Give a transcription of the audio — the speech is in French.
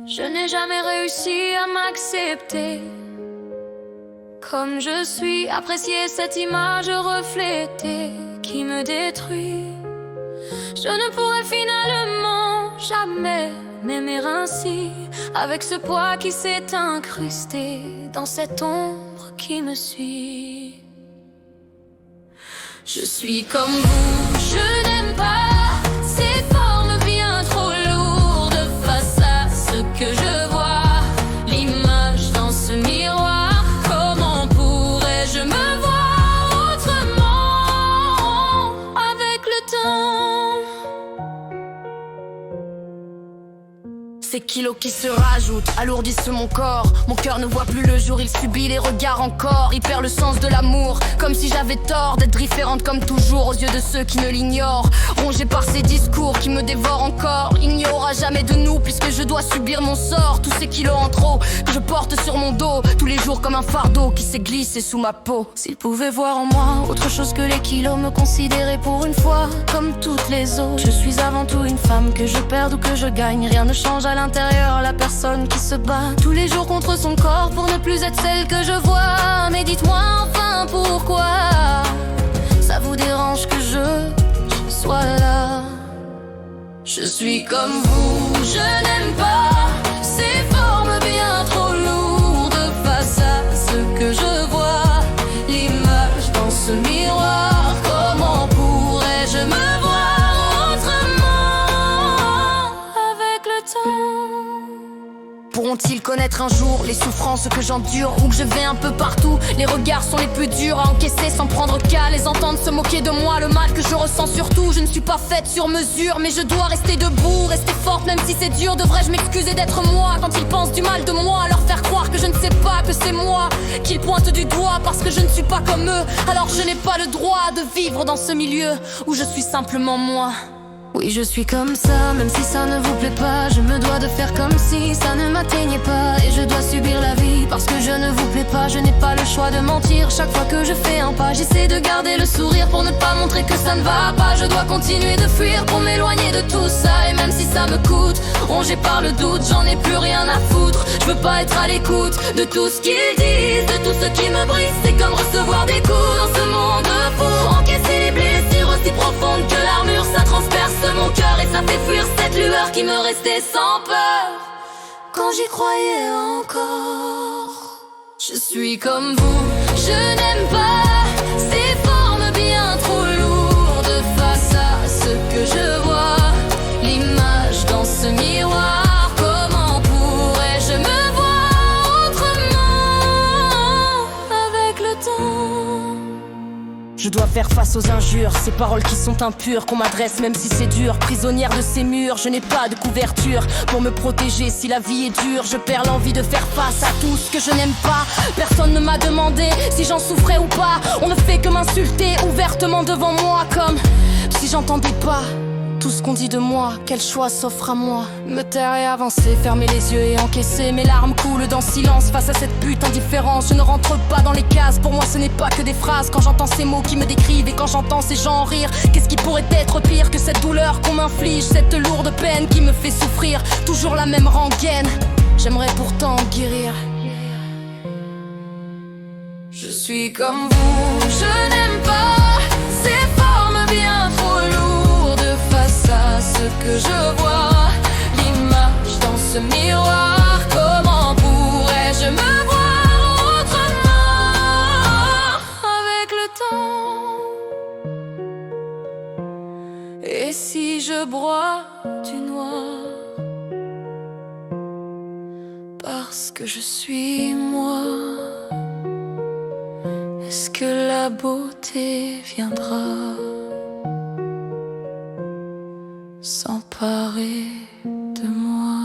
Je n'ai jamais réussi à m'accepter comme je suis, apprécier cette image reflétée qui me détruit. Je ne pourrai finalement jamais m'aimer ainsi, avec ce poids qui s'est incrusté dans cette ombre qui me suit. Je suis comme vous, je n'aime pas ces formes bien trop lourdes face à ce que je vois, l'image dans ce miroir. Comment pourrais-je me voir autrement avec le temps? Ces kilos qui se rajoutent alourdissent mon corps. Mon cœur ne voit plus le jour, il subit les regards encore. Il perd le sens de l'amour, comme si j'avais tort d'être différente comme toujours aux yeux de ceux qui ne l'ignorent. Rongé par ces discours qui me dévorent encore. Il n'y aura jamais de nous puisque je dois subir mon sort. Tous ces kilos en trop que je porte sur mon dos, tous les jours comme un fardeau qui s'est glissé sous ma peau. S'ils pouvaient voir en moi autre chose que les kilos, me considérer pour une fois comme toutes les autres. Je suis avant tout une femme, que je perde ou que je gagne, rien ne change à l'intérieur, la personne qui se bat tous les jours contre son corps pour ne plus être celle que je vois. Mais dites-moi enfin pourquoi ça vous dérange que je sois là? Je suis comme vous, je n'aime pas ces formes bien trop lourdes face à ce que je vois, l'image dans ce miroir. Comment pourrais-je me voir autrement avec le temps? Pourront-ils connaître un jour les souffrances que j'endure, où que je vais un peu partout? Les regards sont les plus durs à encaisser sans prendre qu'à les entendre se moquer de moi. Le mal que je ressens surtout, je ne suis pas faite sur mesure, mais je dois rester debout, rester forte même si c'est dur. Devrais-je m'excuser d'être moi quand ils pensent du mal de moi? Leur faire croire que je ne sais pas que c'est moi qu'ils pointent du doigt parce que je ne suis pas comme eux. Alors je n'ai pas le droit de vivre dans ce milieu où je suis simplement moi. Oui, je suis comme ça, même si ça ne vous plaît pas. Je me dois de faire comme si ça ne m'atteignait pas. Et je dois subir la vie parce que je ne vous plais pas. Je n'ai pas le choix de mentir chaque fois que je fais un pas. J'essaie de garder le sourire pour ne pas montrer que ça ne va pas. Je dois continuer de fuir pour m'éloigner de tout ça. Et même si ça me coûte, rongé par le doute, j'en ai plus rien à foutre. Je veux pas être à l'écoute de tout ce qu'ils disent, de tout ce qui me brise. C'est comme recevoir des coups dans ce monde fou. Encaisser les blessures aussi profondes que l'armure, ça transperce mon cœur et ça fait fuir cette lueur qui me restait sans peur quand j'y croyais encore. Je suis comme vous, je n'aime pas ces formes bien trop lourdes face à ce que je vois, l'image dans ce miroir. Comment pourrais-je me voir autrement avec le temps? Je dois faire face aux injures, ces paroles qui sont impures, qu'on m'adresse même si c'est dur. Prisonnière de ces murs, je n'ai pas de couverture pour me protéger si la vie est dure. Je perds l'envie de faire face à tout ce que je n'aime pas. Personne ne m'a demandé si j'en souffrais ou pas. On ne fait que m'insulter ouvertement devant moi, comme si j'entendais pas tout ce qu'on dit de moi. Quel choix s'offre à moi? Me taire et avancer, fermer les yeux et encaisser. Mes larmes coulent dans le silence face à cette putain d'indifférence. Je ne rentre pas dans les cases, pour moi ce n'est pas que des phrases. Quand j'entends ces mots qui me décrivent et quand j'entends ces gens rire, qu'est-ce qui pourrait être pire que cette douleur qu'on m'inflige, cette lourde peine qui me fait souffrir? Toujours la même rengaine, j'aimerais pourtant guérir. Je suis comme vous, je n'aime pas ces formes bien trop lourdes face à ce que je vois, l'image dans ce miroir. Comment pourrais-je me voir autrement avec le temps? Et si je broie du noir parce que je suis moi, est-ce que la beauté viendra s'emparer de moi?